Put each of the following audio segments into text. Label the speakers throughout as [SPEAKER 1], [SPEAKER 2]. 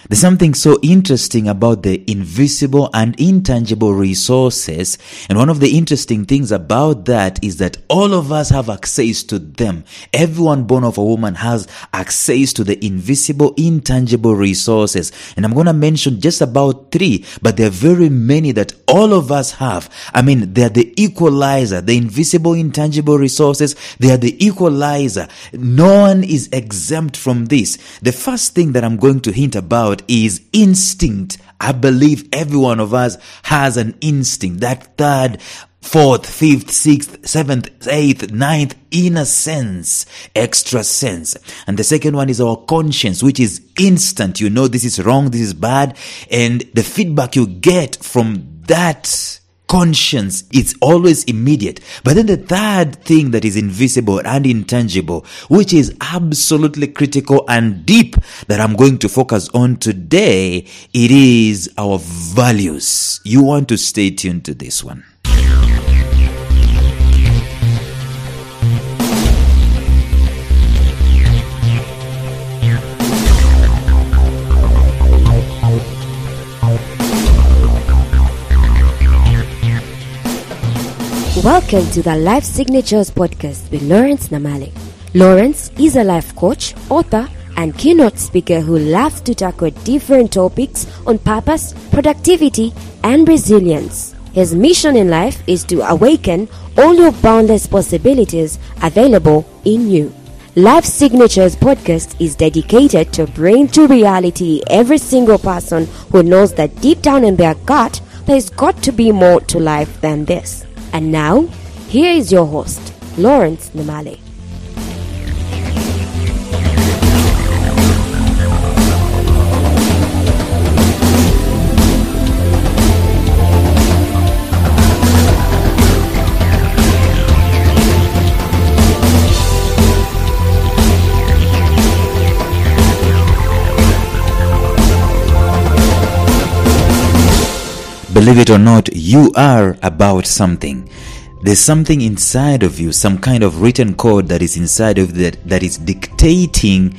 [SPEAKER 1] There's something so interesting about the invisible and intangible resources. And one of the interesting things about that is that all of us have access to them. Everyone born of a woman has access to the invisible, intangible resources. And I'm going to mention just about 3, but there are very many that all of us have. I mean, they're the equalizer. The invisible, intangible resources, they are the equalizer. No one is exempt from this. The first thing that I'm going to hint about is instinct. I believe every one of us has an instinct. That 3rd, 4th, 5th, 6th, 7th, 8th, 9th inner sense, extra sense. And the second one is our conscience, which is instant. You know this is wrong, this is bad. And the feedback you get from that conscience, it's always immediate. But then the third thing that is invisible and intangible, which is absolutely critical and deep, that I'm going to focus on today, it is our values. You want to stay tuned to this one.
[SPEAKER 2] Welcome to the Life Signatures podcast with Lawrence Namale. Lawrence is a life coach, author, and keynote speaker who loves to tackle different topics on purpose, productivity, and resilience. His mission in life is to awaken all your boundless possibilities available in you. Life Signatures podcast is dedicated to bring to reality every single person who knows that deep down in their gut, there's got to be more to life than this. And now, here is your host, Lawrence Namale.
[SPEAKER 1] Believe it or not, you are about something. There's something inside of you, some kind of written code that is inside of that is dictating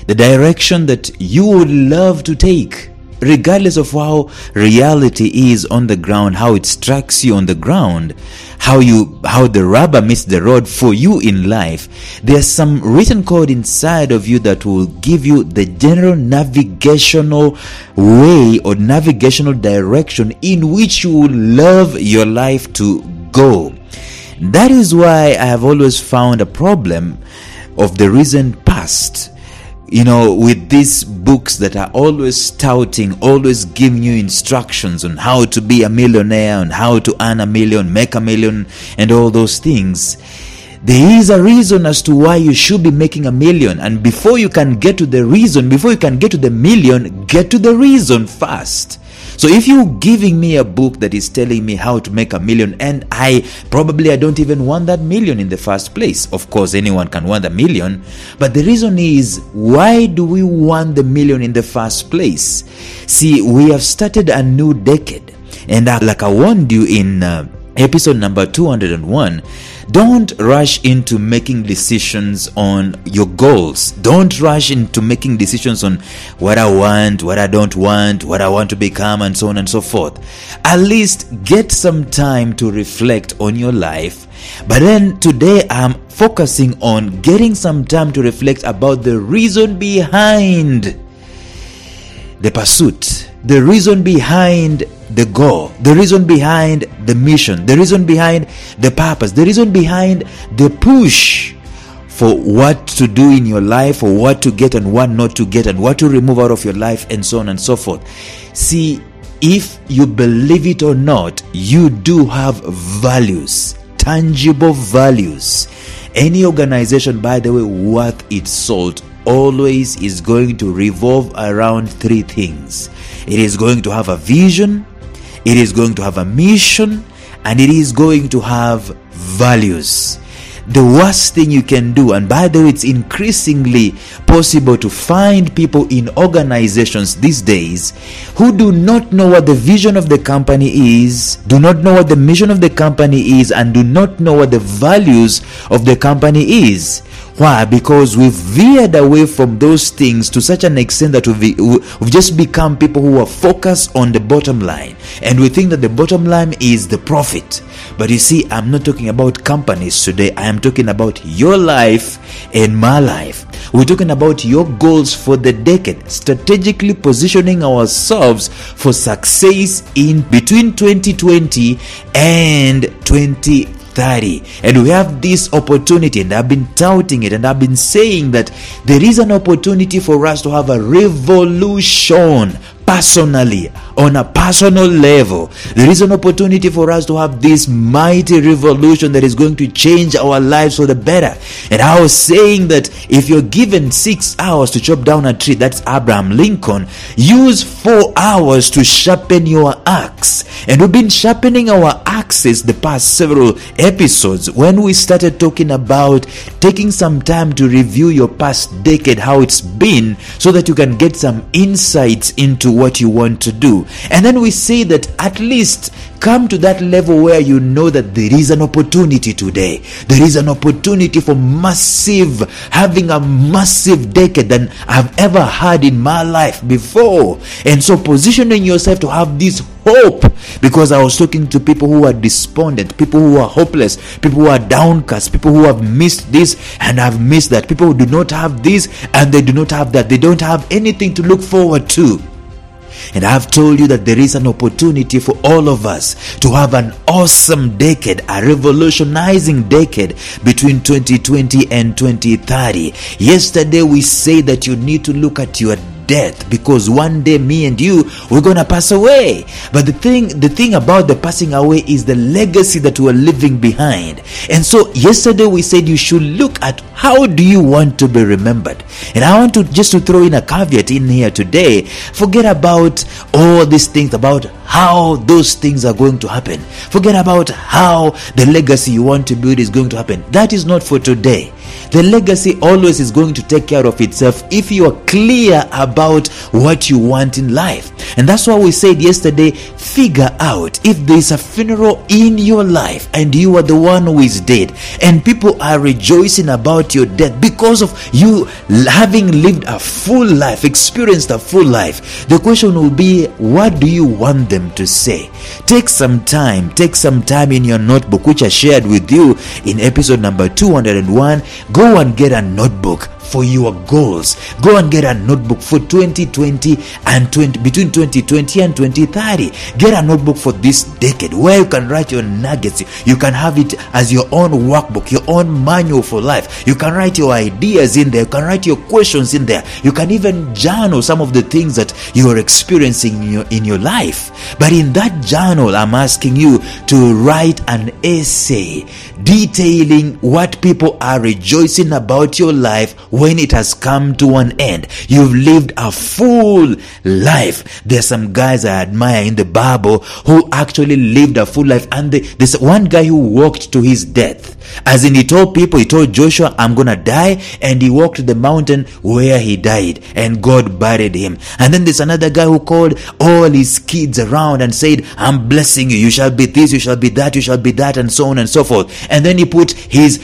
[SPEAKER 1] the direction that you would love to take, regardless of how reality is on the ground, how it strikes you on the ground, how the rubber meets the road for you in life. There's some written code inside of you that will give you the general navigational way or navigational direction in which you would love your life to go. That is why I have always found a problem of the recent past, with these books that are always touting, always giving you instructions on how to be a millionaire, on how to earn $1 million, make $1 million, and all those things. There is a reason as to why you should be making $1 million. And before you can get to the reason, before you can get to the million, get to the reason first. So if you're giving me a book that is telling me how to make $1 million, and I don't even want that million in the first place. Of course, anyone can want $1 million. But the reason is, why do we want the million in the first place? See, we have started a new decade. And like I warned you in episode number 201, don't rush into making decisions on your goals. Don't rush into making decisions on what I want, what I don't want, what I want to become, and so on and so forth. At least get some time to reflect on your life. But then today I'm focusing on getting some time to reflect about the reason behind the pursuit, the reason behind the goal, the reason behind the mission, the reason behind the purpose, the reason behind the push for what to do in your life, or what to get and what not to get, and what to remove out of your life, and so on and so forth. See, if you believe it or not, you do have values, tangible values. Any organization, by the way, worth its salt, always is going to revolve around 3 things. It is going to have a vision, it is going to have a mission, and it is going to have values. The worst thing you can do, and by the way, it's increasingly possible to find people in organizations these days who do not know what the vision of the company is, do not know what the mission of the company is, and do not know what the values of the company is. Why? Because we've veered away from those things to such an extent that we've just become people who are focused on the bottom line, and we think that the bottom line is the profit. But you see, I'm not talking about companies today. I am talking about your life and my life. We're talking about your goals for the decade, strategically positioning ourselves for success in between 2020 and 2030. And we have this opportunity, and I've been touting it, and I've been saying that there is an opportunity for us to have a revolution personally, on a personal level. There is an opportunity for us to have this mighty revolution that is going to change our lives for the better. And I was saying that if you're given 6 hours to chop down a tree, that's Abraham Lincoln, use 4 hours to sharpen your axe. And we've been sharpening our axes the past several episodes when we started talking about taking some time to review your past decade, how it's been, so that you can get some insights into what you want to do. And then we say that at least come to that level where you know that there is an opportunity today. There is an opportunity for having a massive decade than I've ever had in my life before. And so positioning yourself to have this hope, because I was talking to people who are despondent, people who are hopeless, people who are downcast, people who have missed this and have missed that, people who do not have this and they do not have that. They don't have anything to look forward to. And I've told you that there is an opportunity for all of us to have an awesome decade, a revolutionizing decade between 2020 and 2030. Yesterday we said that you need to look at your death, because one day me and you, we're gonna pass away. But the thing about the passing away is the legacy that we're leaving behind. And so yesterday we said you should look at how do you want to be remembered. And I want to just to throw in a caveat in here today. Forget about all these things, about how those things are going to happen. Forget about how the legacy you want to build is going to happen. That is not for today. The legacy always is going to take care of itself if you are clear about what you want in life. And that's why we said yesterday, figure out if there is a funeral in your life and you are the one who is dead, and people are rejoicing about your death because of you having lived a full life, experienced a full life. The question will be, what do you want them to say? Take some time in your notebook, which I shared with you in episode number 201. Go and get a notebook for your goals. Go and get a notebook for 2020 and between 2020 and 2030. Get a notebook for this decade where you can write your nuggets. You can have it as your own workbook, your own manual for life. You can write your ideas in there. You can write your questions in there. You can even journal some of the things that you are experiencing in your life. But in that journal, I'm asking you to write an essay detailing what people are rejoicing about your life when it has come to an end. You've lived a full life. There's some guys I admire in the Bible who actually lived a full life, and there's one guy who walked to his death. As in, he told Joshua, I'm gonna die, and he walked to the mountain where he died, and God buried him. And then there's another guy who called all his kids around and said, I'm blessing you, you shall be this, you shall be that, you shall be that, and so on and so forth. And then he put his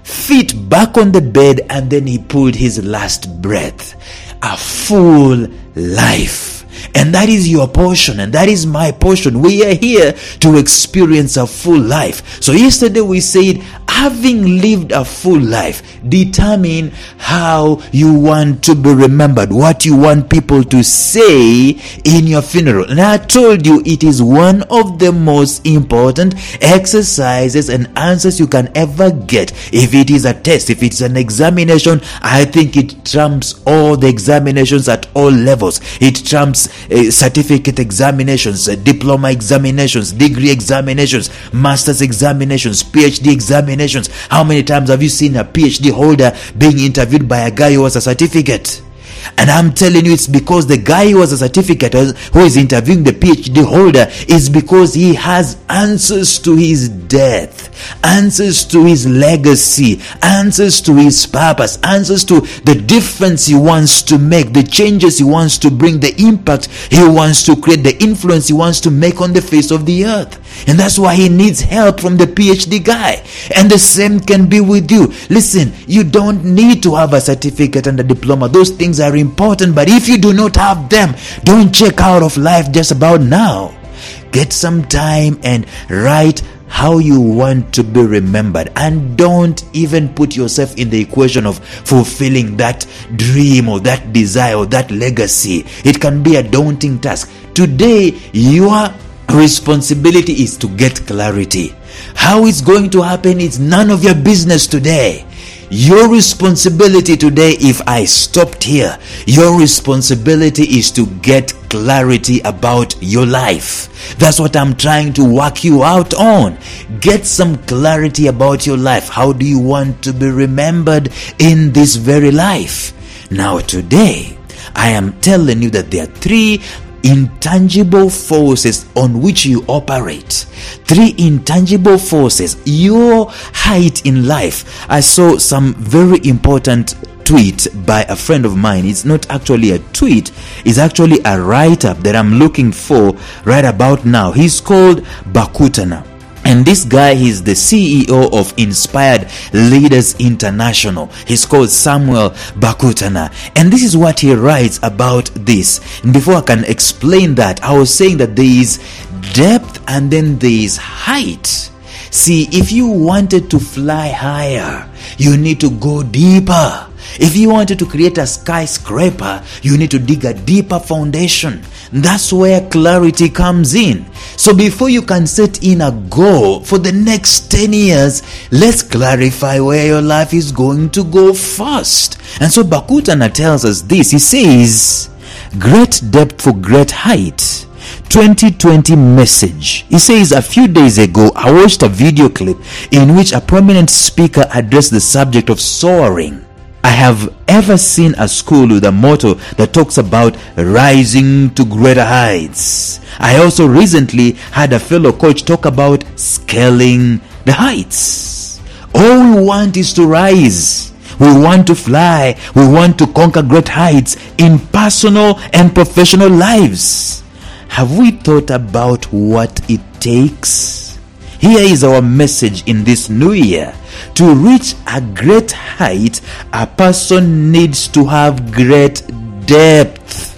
[SPEAKER 1] feet back on the bed, and then he pulled his last breath. A full life. And that is your portion, and that is my portion. We are here to experience a full life. So yesterday we said, having lived a full life, determine how you want to be remembered, what you want people to say in your funeral. And I told you it is one of the most important exercises and answers you can ever get. If it is a test, if it's an examination, I think it trumps all the examinations at all levels. It trumps certificate examinations, diploma examinations, degree examinations, master's examinations, PhD examinations. How many times have you seen a PhD holder being interviewed by a guy who has a certificate? And I'm telling you, it's because the guy who has a certificate, who is interviewing the PhD holder, is because he has answers to his death, answers to his legacy, answers to his purpose, answers to the difference he wants to make, the changes he wants to bring, the impact he wants to create, the influence he wants to make on the face of the earth. And that's why he needs help from the PhD guy. And the same can be with you. Listen, you don't need to have a certificate and a diploma. Those things are important, but if you do not have them, don't check out of life just about now. Get some time and write how you want to be remembered, and don't even put yourself in the equation of fulfilling that dream or that desire or that legacy. It can be a daunting task. Today, your responsibility is to get clarity. How it's going to happen is none of your business today. Your responsibility today, if I stopped here, your responsibility is to get clarity about your life. That's what I'm trying to work you out on. Get some clarity about your life. How do you want to be remembered in this very life? Now today, I am telling you that there are 3 intangible forces on which you operate. 3 intangible forces. Your height in life. I saw some very important tweet by a friend of mine. It's not actually a tweet, it's actually a write-up that I'm looking for right about now. He's called Bakutana. And this guy, he's the CEO of Inspired Leaders International. He's called Samuel Bakutana. And this is what he writes about this. And before I can explain that, I was saying that there is depth and then there is height. See, if you wanted to fly higher, you need to go deeper. If you wanted to create a skyscraper, you need to dig a deeper foundation. That's where clarity comes in. So before you can set in a goal for the next 10 years, let's clarify where your life is going to go first. And so Bakutana tells us this. He says, great depth for great height. 2020 message. He says, a few days ago, I watched a video clip in which a prominent speaker addressed the subject of soaring. I have ever seen a school with a motto that talks about rising to greater heights. I also recently had a fellow coach talk about scaling the heights. All we want is to rise. We want to fly. We want to conquer great heights in personal and professional lives. Have we thought about what it takes? Here is our message in this new year. To reach a great height, a person needs to have great depth.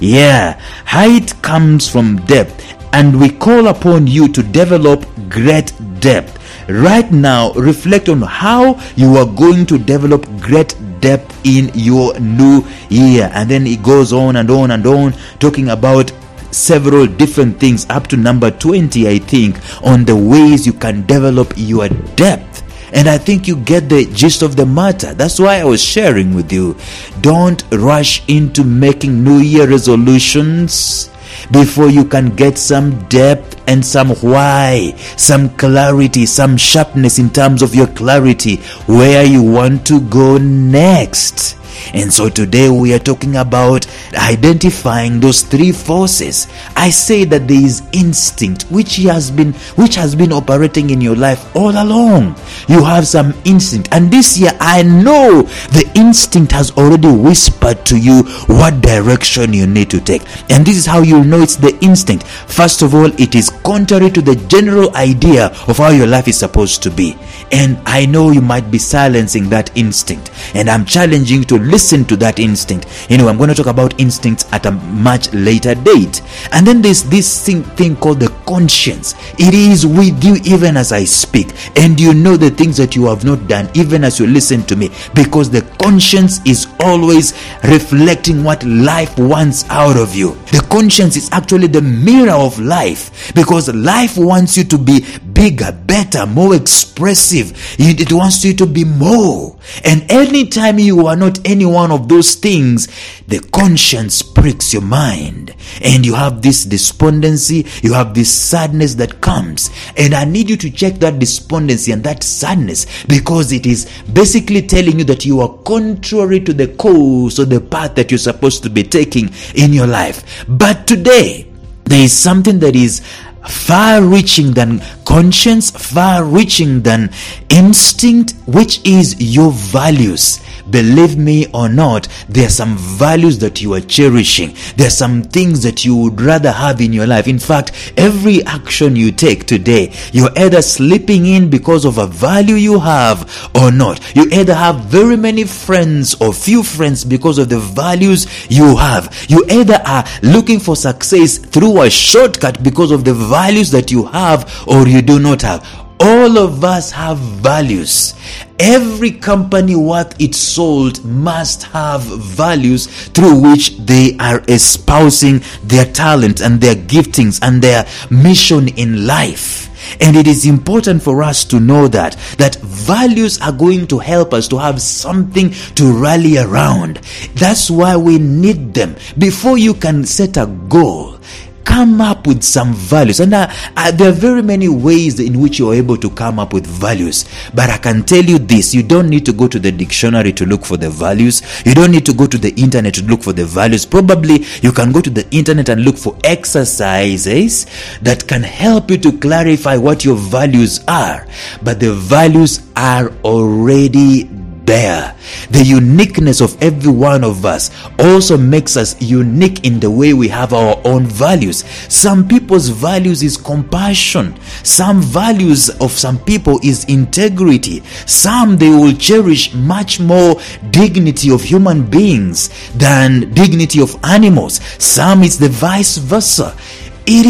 [SPEAKER 1] Yeah, height comes from depth, and we call upon you to develop great depth. Right now, reflect on how you are going to develop great depth in your new year. And then it goes on and on and on, talking about several different things up to number 20, I think, on the ways you can develop your depth. And I think you get the gist of the matter. That's why I was sharing with you. Don't rush into making New Year resolutions before you can get some depth and some why, some clarity, some sharpness in terms of your clarity, where you want to go next. And so today we are talking about identifying those 3 forces. I say that there is instinct which has been operating in your life all along. You have some instinct, and this year I know the instinct has already whispered to you what direction you need to take. And this is how you know it's the instinct. First of all, it is contrary to the general idea of how your life is supposed to be. And I know you might be silencing that instinct, and I'm challenging you to listen to that instinct. Anyway, I'm going to talk about instincts at a much later date. And then there's this thing called the conscience. It is with you even as I speak, and you know the things that you have not done even as you listen to me, because the conscience is always reflecting what life wants out of you. The conscience is actually the mirror of life, because life wants you to be bigger, better, more expressive. It wants you to be more. And anytime you are not any one of those things, the conscience pricks your mind, and you have this despondency, you have this sadness that comes. And I need you to check that despondency and that sadness, because it is basically telling you that you are contrary to the course or the path that you're supposed to be taking in your life. But today, there is something that is far-reaching than conscience, far-reaching than instinct, which is your values. Believe me or not, there are some values that you are cherishing. There are some things that you would rather have in your life. In fact, every action you take today, you're either slipping in because of a value you have or not. You either have very many friends or few friends because of the values you have. You either are looking for success through a shortcut because of the values that you have or you do not have. All of us have values. Every company worth its salt must have values through which they are espousing their talent and their giftings and their mission in life. And it is important for us to know that values are going to help us to have something to rally around. That's why we need them. Before you can set a goal, come up with some values. And there are very many ways in which you're able to come up with values. But I can tell you this, you don't need to go to the dictionary to look for the values. You don't need to go to the internet to look for the values. Probably you can go to the internet and look for exercises that can help you to clarify what your values are. But the values are already there. The uniqueness of every one of us also makes us unique in the way we have our own values. Some people's values is compassion. Some values of some people is integrity. Some, they will cherish much more dignity of human beings than dignity of animals. Some, it's the vice versa. There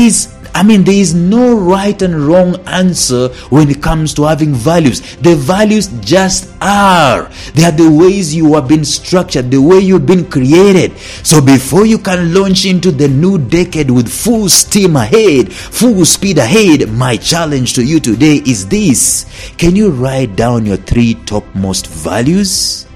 [SPEAKER 1] is no right and wrong answer when it comes to having values. The values just are. They are the ways you have been structured, the way you've been created. So before you can launch into the new decade with full steam ahead, full speed ahead, my challenge to you today is this. Can you write down your 3 topmost values?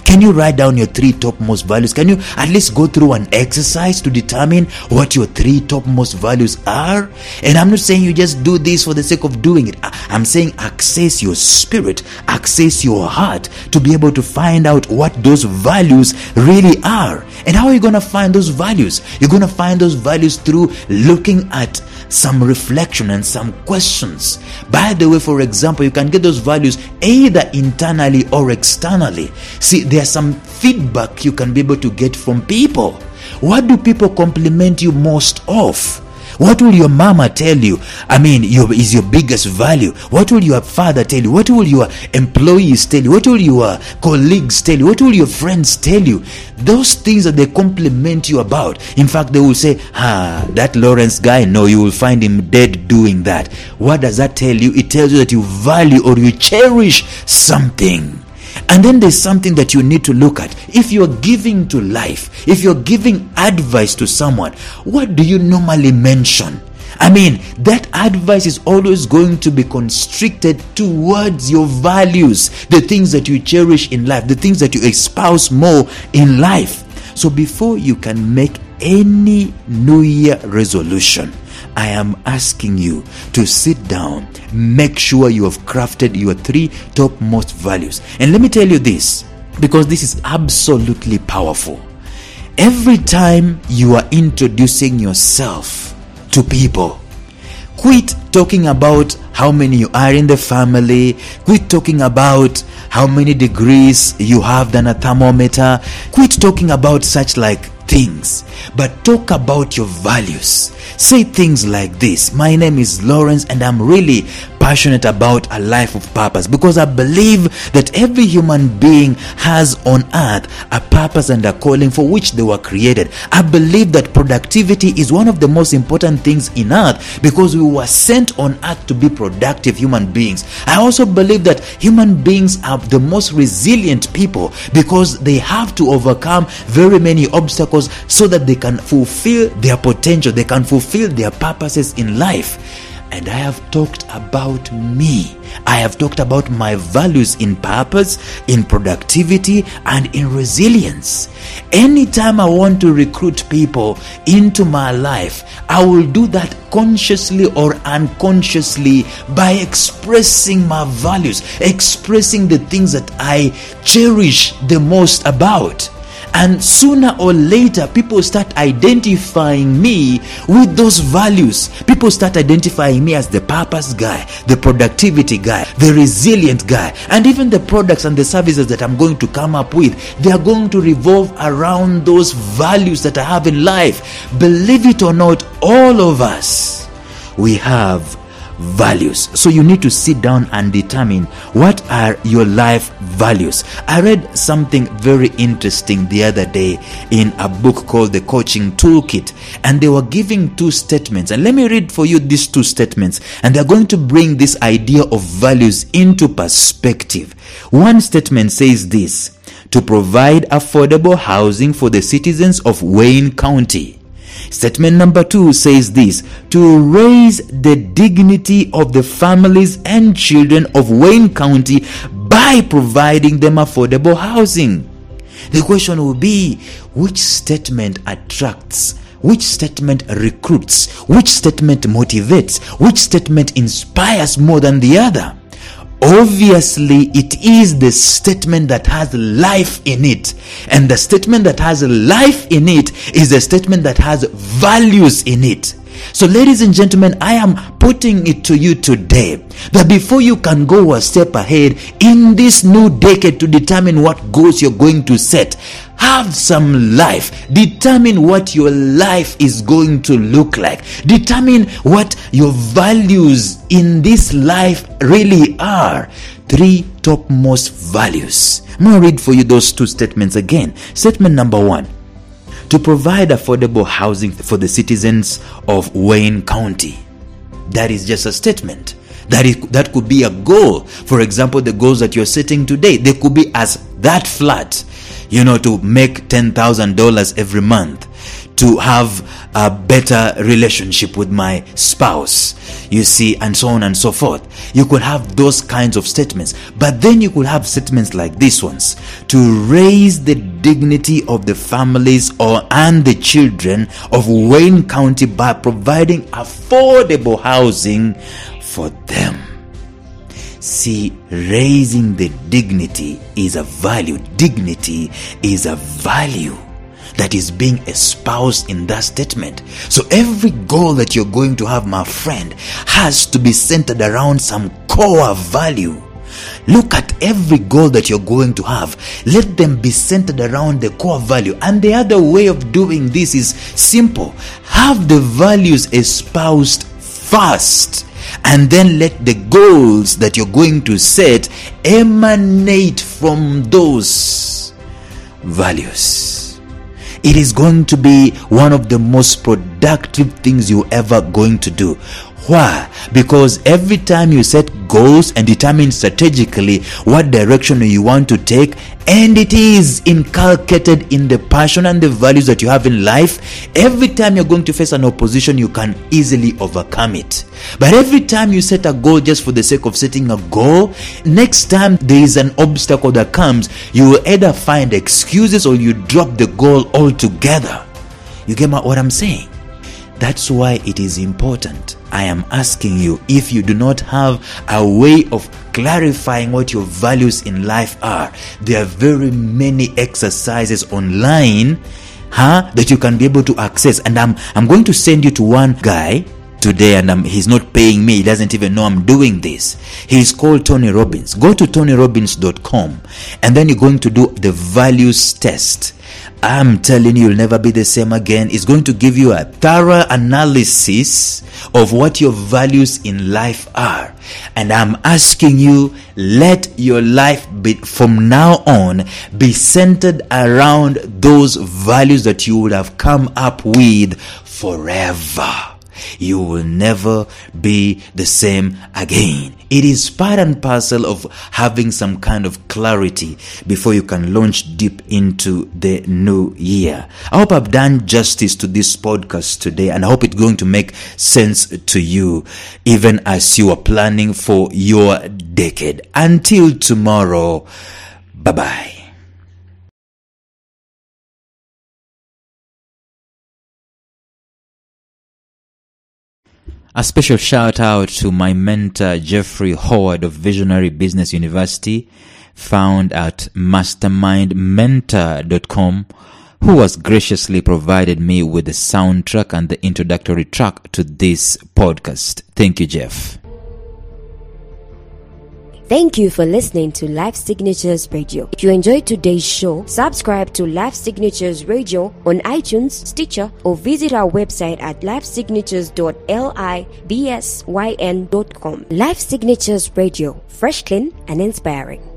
[SPEAKER 1] Can you write down your 3 topmost values? Can you at least go through an exercise to determine what your 3 topmost values are? And I'm not saying you just do this for the sake of doing it. I'm saying access your spirit, access your heart to be able to find out what those values really are. And how are you going to find those values? You're going to find those values through looking at some reflection and some questions. By the way, for example, you can get those values either internally or externally. See, there's some feedback you can be able to get from people. What do people compliment you most of? What will your mama tell you? Is your biggest value. What will your father tell you? What will your employees tell you? What will your colleagues tell you? What will your friends tell you? Those things that they compliment you about. In fact, they will say, that Lawrence guy, no, you will find him dead doing that. What does that tell you? It tells you that you value or you cherish something. And then there's something that you need to look at. If you're giving to life, if you're giving advice to someone, what do you normally mention? That advice is always going to be constricted towards your values, the things that you cherish in life, the things that you espouse more in life. So before you can make any New Year resolution, I am asking you to sit down, make sure you have crafted your 3 topmost values. And let me tell you this, because this is absolutely powerful. Every time you are introducing yourself to people, quit talking about how many you are in the family, quit talking about how many degrees you have than a thermometer, quit talking about such like things, but talk about your values. Say things like this: my name is Lawrence and I'm really passionate about a life of purpose, because I believe that every human being has on earth a purpose and a calling for which they were created. I believe that productivity is one of the most important things in earth, because we were sent on earth to be productive human beings. I also believe that human beings are the most resilient people, because they have to overcome very many obstacles so that they can fulfill their potential, they can fulfill their purposes in life. And I have talked about me. I have talked about my values in purpose, in productivity, and in resilience. Anytime I want to recruit people into my life, I will do that consciously or unconsciously by expressing my values, expressing the things that I cherish the most about. And sooner or later, people start identifying me with those values. People start identifying me as the purpose guy, the productivity guy, the resilient guy. And even the products and the services that I'm going to come up with, they are going to revolve around those values that I have in life. Believe it or not, all of us, we have values. So you need to sit down and determine what are your life values. I read something very interesting the other day in a book called The Coaching Toolkit, and they were giving two statements, and let me read for you these two statements, and they're going to bring this idea of values into perspective. One statement says this: to provide affordable housing for the citizens of Wayne County. Statement number 2 says this: to raise the dignity of the families and children of Wayne County by providing them affordable housing. The question will be, which statement attracts? Which statement recruits? Which statement motivates? Which statement inspires more than the other? Obviously, it is the statement that has life in it. And the statement that has life in it is the statement that has values in it. So, ladies and gentlemen, I am putting it to you today that before you can go a step ahead in this new decade to determine what goals you're going to set, have some life. Determine what your life is going to look like. Determine what your values in this life really are. 3 topmost values. I'm going to read for you those two statements again. Statement number 1: to provide affordable housing for the citizens of Wayne County. That is just a statement. That could be a goal. For example, the goals that you're setting today, they could be as that flat. To make $10,000 every month, to have a better relationship with my spouse, and so on and so forth. You could have those kinds of statements. But then you could have statements like these ones: to raise the dignity of the families and the children of Wayne County by providing affordable housing for them. See, raising the dignity is a value. Dignity is a value that is being espoused in that statement. So every goal that you're going to have, my friend, has to be centered around some core value. Look at every goal that you're going to have. Let them be centered around the core value. And the other way of doing this is simple. Have the values espoused first, and then let the goals that you're going to set emanate from those values. It is going to be one of the most productive things you're ever going to do. Why? Because every time you set goals and determine strategically what direction you want to take, and it is inculcated in the passion and the values that you have in life, every time you're going to face an opposition, you can easily overcome it. But every time you set a goal just for the sake of setting a goal, next time there is an obstacle that comes, you will either find excuses or you drop the goal altogether. You get what I'm saying? That's why it is important. I am asking you, if you do not have a way of clarifying what your values in life are, there are very many exercises online that you can be able to access. And I'm going to send you to one guy today, and he's not paying me. He doesn't even know I'm doing this. He's called Tony Robbins. Go to tonyrobbins.com, and then you're going to do the values test. I'm telling you, you'll never be the same again. It's going to give you a thorough analysis of what your values in life are. And I'm asking you, let your life be, from now on, be centered around those values that you would have come up with forever. You will never be the same again. It is part and parcel of having some kind of clarity before you can launch deep into the new year. I hope I've done justice to this podcast today, and I hope it's going to make sense to you even as you are planning for your decade. Until tomorrow, bye-bye. A special shout out to my mentor Jeffrey Howard of Visionary Business University. found at mastermindmentor.com, who has graciously provided me with the soundtrack and the introductory track to this podcast. Thank you, Jeff.
[SPEAKER 2] Thank you for listening to Life Signatures Radio. If you enjoyed today's show, subscribe to Life Signatures Radio on iTunes, Stitcher, or visit our website at lifesignatures.libsyn.com. Life Signatures Radio, fresh, clean, and inspiring.